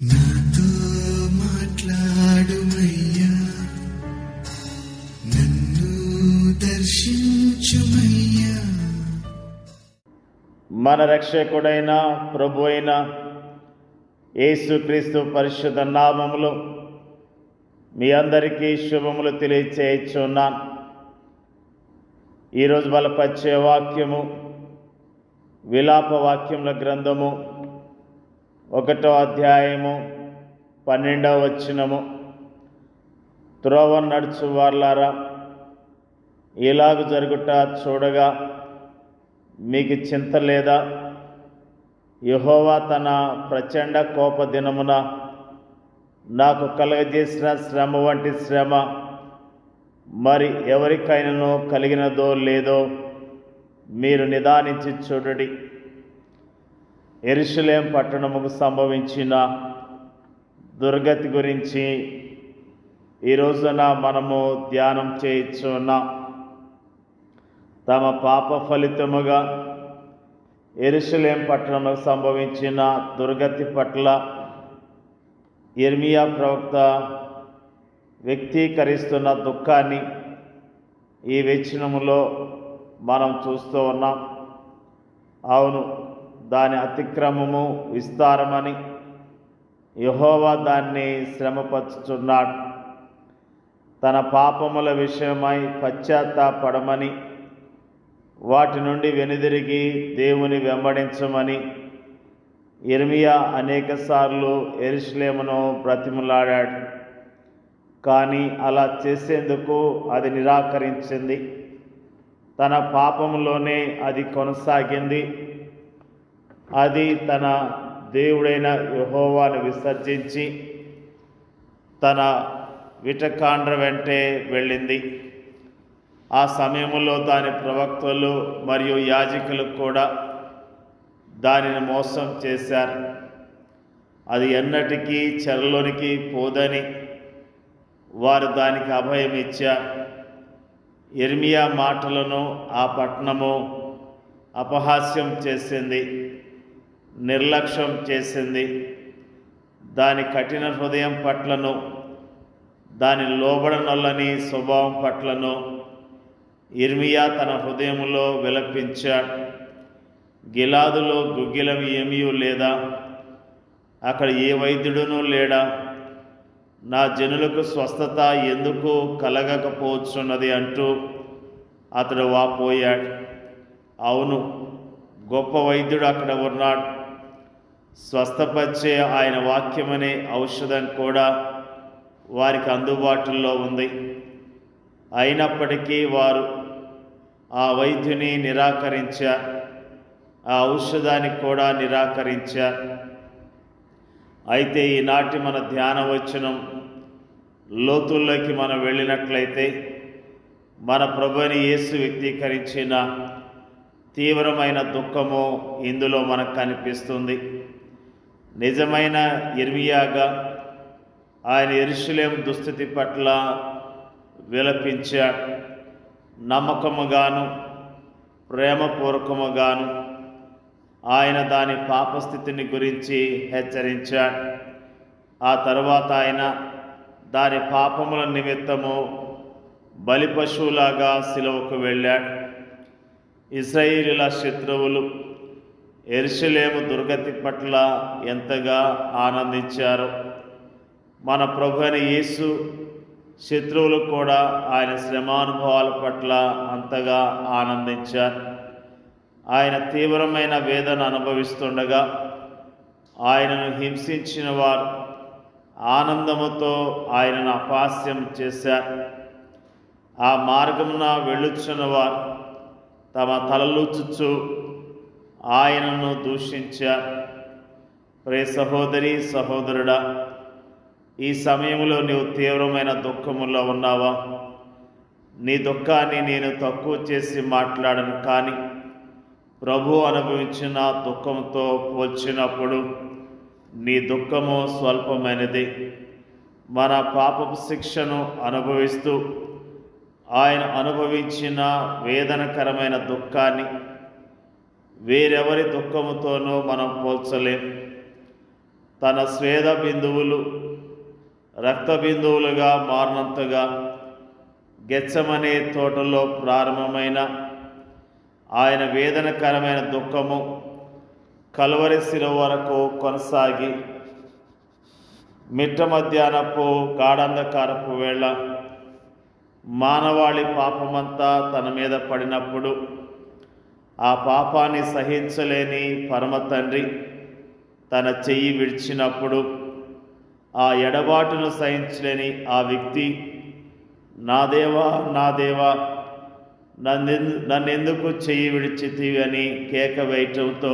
నాతో మాట్లాడుమయ్యా, నన్ను దర్శించుమయ్యా. మన రక్షకుడైన ప్రభు అయిన యేసుక్రీస్తు పరిశుద్ధ నామములో మీ అందరికీ శుభములు తెలియచేయుచున్నాను. ఈరోజు బలపరిచే వాక్యము విలాప వాక్యముల గ్రంథము 1వ అధ్యాయము 12వ వచనము. త్రోవ నడుచు వార్లారా, ఇలాగు జరుగుట చూడగా మీకు చింత లేదా? యెహోవా తన ప్రచండ కోప దినమున నాకు కలగజేసిన శ్రమ వంటి శ్రమ మరి ఎవరికైనాను కలిగినదో లేదో మీరు నిదానించి చూడండి. యెరూషలేం పట్టణముకు సంభవించిన దుర్గతి గురించి ఈ రోజున మనము ధ్యానం చేయుచున్నాం. తమ పాప ఫలితముగా యెరూషలేం పట్టణముకు సంభవించిన దుర్గతి పట్ల యిర్మీయా ప్రవక్త వ్యక్తీకరిస్తున్న దుఃఖాన్ని ఈ వచనములో మనం చూస్తూ ఉన్నాం. అవును, దాని అతిక్రమము విస్తారమని యెహోవా దాన్ని శ్రమపరుచుచున్నాడు. తన పాపముల విషయమై పశ్చాత్తాపడమని, వాటి నుండి వెనుదిరిగి దేవుని వెంబడించమని యిర్మీయా అనేకసార్లు యెరూషలేమును బ్రతిమలాడాడు. కానీ అలా చేసేందుకు అది నిరాకరించింది. తన పాపములోనే అది కొనసాగింది. అది తన దేవుడైన యెహోవాను విసర్జించి తన విటకాండ్ర వెంటే వెళ్ళింది. ఆ సమయంలో దాని ప్రవక్తలు మరియు యాజకులు కూడా దానిని మోసం చేశారు. అది ఎన్నటికీ చెరలోనికి పోదని వారు దానికి అభయం ఇచ్చారు. యిర్మీయా మాటలను ఆ పట్టణము అపహాస్యం చేసింది, నిర్లక్ష్యం చేసింది. దాని కఠిన హృదయం పట్లను, దాని లోబడనొల్లని స్వభావం పట్లను యిర్మీయా తన హృదయములో విలపించాడు. గిలాదులో గుగ్గిలం ఏమీ లేదా? అక్కడ ఏ వైద్యుడునూ లేడా? నా జనులకు స్వస్థత ఎందుకు కలగకపోవచ్చున్నది అంటూ అతడు వాపోయాడు. అవును, గొప్ప వైద్యుడు అక్కడ ఉన్నాడు. స్వస్థపరిచే ఆయన వాక్యమనే ఔషధం కూడా వారికి అందుబాటులో ఉంది. అయినప్పటికీ వారు ఆ వైద్యుని నిరాకరించారు, ఆ ఔషధాన్ని కూడా నిరాకరించారు. అయితే ఈనాటి మన ధ్యాన వచనం లోతుల్లోకి మనం వెళ్ళినట్లయితే మన ప్రభువుని యేసు వ్యక్తీకరించిన తీవ్రమైన దుఃఖము ఇందులో మనకు కనిపిస్తుంది. నిజమైన యిర్మీయాగా ఆయన యెరూషలేం దుస్థితి పట్ల విలపించాడు. నమ్మకముగాను ప్రేమపూర్వకముగాను ఆయన దాని పాపస్థితిని గురించి హెచ్చరించాడు. ఆ తరువాత ఆయన దాని పాపముల నిమిత్తము బలి పశువులాగా సిలువకు వెళ్ళాడు. ఇశ్రాయేలీయుల శత్రువులు యెరూషలేము దుర్గతి పట్ల ఎంతగా ఆనందించారో మన ప్రభు అయిన యేసు శత్రువులు కూడా ఆయన శ్రమానుభవాల పట్ల అంతగా ఆనందించారు. ఆయన తీవ్రమైన వేదన అనుభవిస్తుండగా ఆయనను హింసించిన వారు ఆనందముతో ఆయనను అపహాస్యం చేశారు. ఆ మార్గమున వెళ్ళుచున్న వారు తమ తలలూచుచు ఆయనను దూషించారు. ప్రియ సహోదరి సహోదరుడా, ఈ సమయంలో నీవు తీవ్రమైన దుఃఖములో ఉన్నావా? నీ దుఃఖాన్ని నేను తక్కువ చేసి మాట్లాడను, కానీ ప్రభు అనుభవించిన దుఃఖంతో పోల్చినప్పుడు నీ దుఃఖము స్వల్పమైనది. మన పాపపు శిక్షను అనుభవిస్తూ ఆయన అనుభవించిన వేదనకరమైన దుఃఖాన్ని వేరెవరి దుఃఖముతోనూ మనం పోల్చలేం. తన స్వేద బిందువులు రక్త బిందువులుగా మారినంతగా గెత్సెమనే తోటలో ప్రారంభమైన ఆయన వేదనకరమైన దుఃఖము కల్వరి శిలువ వరకు కొనసాగి మిట్ట మధ్యాహ్నపు గాఢంధకారపు వేళ మానవాళి పాపమంతా తన మీద పడినప్పుడు ఆ పాపాన్ని సహించలేని పరమ తండ్రి తన చెయ్యి విడిచినప్పుడు ఆ ఎడబాటును సహించలేని ఆ వ్యక్తి, నా దేవా నా దేవా నన్నెందుకు చెయ్యి విడిచితివి అని కేక వేయటంతో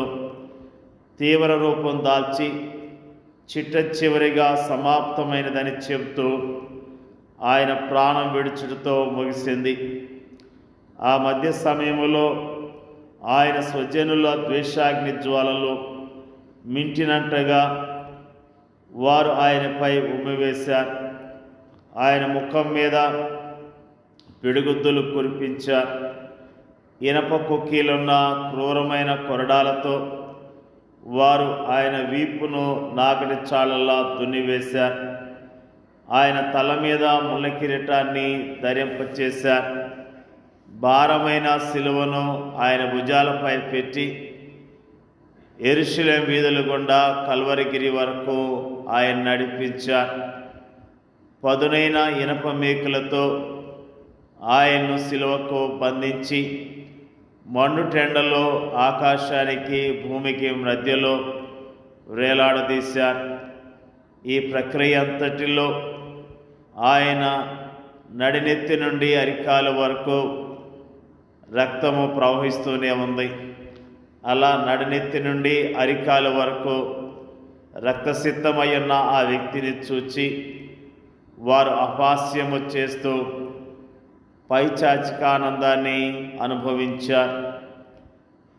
తీవ్ర రూపం దాల్చి చిట్ట చివరిగా సమాప్తమైనదని చెబుతూ ఆయన ప్రాణం విడుచుటతో ముగిసింది. ఆ మధ్య సమయంలో ఆయన స్వజనుల ద్వేషాగ్ని జ్వాలలు మింటినట్టుగా వారు ఆయనపై ఉమ్మివేశారు. ఆయన ముఖం మీద పిడుగుద్దులు కురిపించారు. ఇనప కుక్కీలున్న క్రూరమైన కొరడాలతో వారు ఆయన వీపును నాగటి చాళల్లా దున్నివేశారు. ఆయన తల మీద ముళ్ళ కిరీటాన్ని ధరింపచేశారు. భారమైన శిలువను ఆయన భుజాలపై పెట్టి యెరూషలేము వీధుల గుండా కల్వరిగిరి వరకు ఆయన నడిపించారు. పదునైన ఇనప మేకులతో ఆయన్ను శిలువకు బంధించి మండుటెండలో ఆకాశానికి భూమికి మధ్యలో వేలాడదీశారు. ఈ ప్రక్రియ అంతటిలో ఆయన నడినెత్తి నుండి అరికాల వరకు రక్తము ప్రవహిస్తూనే ఉంది. అలా నడినెత్తి నుండి అరికాల వరకు రక్తసిద్ధమయ్యున్న ఆ వ్యక్తిని చూచి వారు అపహాస్యము చేస్తూ పైచాచికానందాన్ని అనుభవించారు.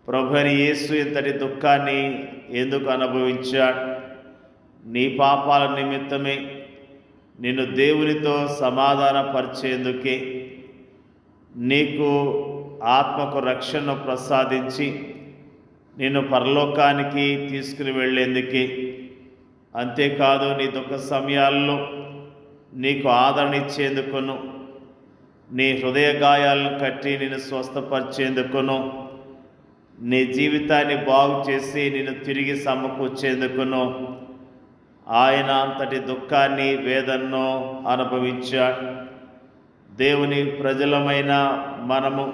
ప్రభువైన యేసు ఇంతటి దుఃఖాన్ని ఎందుకు అనుభవించాడు? నీ పాపాల నిమిత్తమే, నిన్ను దేవునితో సమాధానపరిచేందుకే, నీకు ఆత్మకు రక్షణను ప్రసాదించి నిన్ను పరలోకానికి తీసుకుని వెళ్ళేందుకే. అంతేకాదు, నీ దుఃఖ సమయాల్లో నీకు ఆదరణ ఇచ్చేందుకును, నీ హృదయ గాయాలను కట్టి నిన్ను స్వస్థపరిచేందుకును, నీ జీవితాన్ని బాగు చేసి నిన్ను తిరిగి సమకూర్చేందుకును ఆయన అంతటి దుఃఖాన్ని వేదనను అనుభవించాడు. దేవుని ప్రజలమైన మనము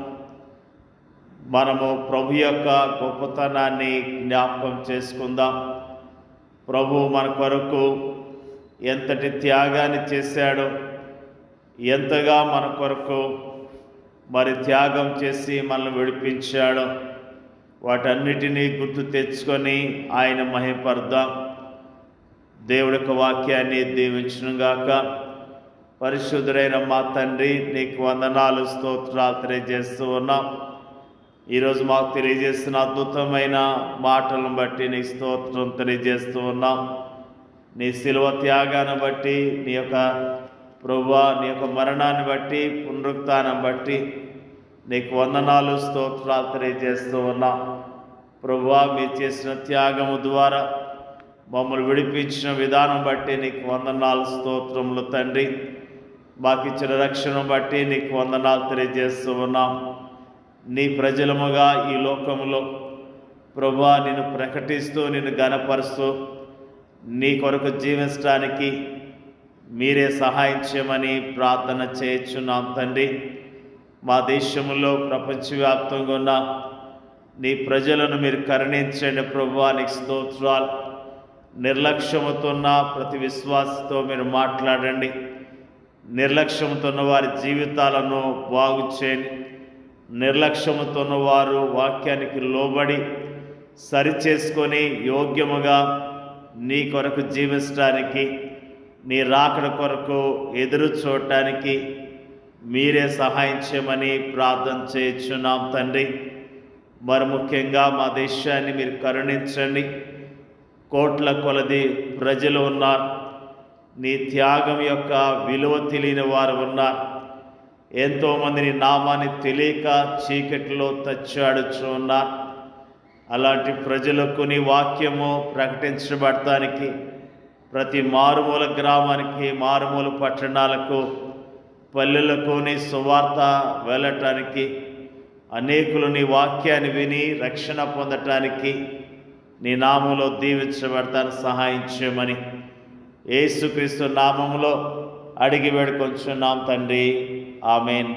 ప్రభు యొక్క గొప్పతనాన్ని జ్ఞాపకం చేసుకుందాం. ప్రభు మన కొరకు ఎంతటి త్యాగాన్ని చేశాడో, ఎంతగా మన కొరకు త్యాగం చేసి మనల్ని విడిపించాడో వాటన్నిటినీ గుర్తు తెచ్చుకొని ఆయన మహిమపడదాం. దేవుడి యొక్క వాక్యాన్ని దీవించునుగాక. పరిశుద్ధుడైన మా తండ్రి, నీకు వందనాలు, స్తోత్రాలు తెలియజేస్తూ ఉన్నాం. ఈరోజు మాకు తెలియజేస్తున్న అద్భుతమైన మాటలను బట్టి నీ స్తోత్రం తెలియజేస్తూ ఉన్నాం. నీ శిలువ త్యాగాన్ని బట్టి, నీ యొక్క ప్రభువా నీ యొక్క మరణాన్ని బట్టి, పునరుత్థానం బట్టి నీకు వందనాలు, స్తోత్రాలు తెలియజేస్తూ ఉన్నాం. ప్రభువా మీరు చేసిన త్యాగము ద్వారా మమ్మల్ని విడిపించిన విధానం బట్టి నీకు వందనాలు, స్తోత్రములు తండ్రి. మాకు ఇచ్చిన రక్షణ బట్టి నీకు వందనాలు తెలియజేస్తూ ఉన్నాం. నీ ప్రజలముగా ఈ లోకములో ప్రభువా నిన్ను ప్రకటిస్తూ, నిన్ను ఘనపరుస్తూ, నీ కొరకు జీవించడానికి మీరే సహాయం చేయమని ప్రార్థన చేయుచున్నాం తండ్రి. మా దేశంలో ప్రపంచవ్యాప్తంగా ఉన్న నీ ప్రజలను మీరు కరుణించండి ప్రభువా, నీకు స్తోత్రాలు. నిర్లక్ష్యముతో ఉన్న ప్రతి విశ్వాసతో మీరు మాట్లాడండి. నిర్లక్ష్యముతో ఉన్న వారి జీవితాలను బాగు చేయండి. నిర్లక్ష్యముతో ఉన్న వారు వాక్యానికి లోబడి సరిచేసుకొని యోగ్యముగా నీ కొరకు జీవించడానికి, నీ రాకడ కొరకు ఎదురు చూడటానికి మీరే సహాయం చేయమని ప్రార్థన చేయుచున్నాం తండ్రి. మరి ముఖ్యంగా మా దేశాన్ని మీరు కరుణించండి. కోట్ల కొలది ప్రజలు ఉన్నారు. నీ త్యాగం యొక్క విలువ తెలియని వారు ఉన్నారు. ఎంతోమంది నీ నామాన్ని తెలియక చీకటిలో తచ్చాడుచు ఉన్నారు. అలాంటి ప్రజలకు నీ వాక్యము ప్రకటించబడటానికి ప్రతి మారుమూల గ్రామానికి, మారుమూల పట్టణాలకు, పల్లెలకు నీ సువార్త వెళ్ళటానికి, అనేకులు నీ వాక్యాన్ని విని రక్షణ పొందటానికి నీ నామంలో దీవించబడతాను సహాయం చేయమని యేసుక్రీస్తు నామములో అడిగి వేడుకొంచున్నాం తండ్రి. ఆమేన్.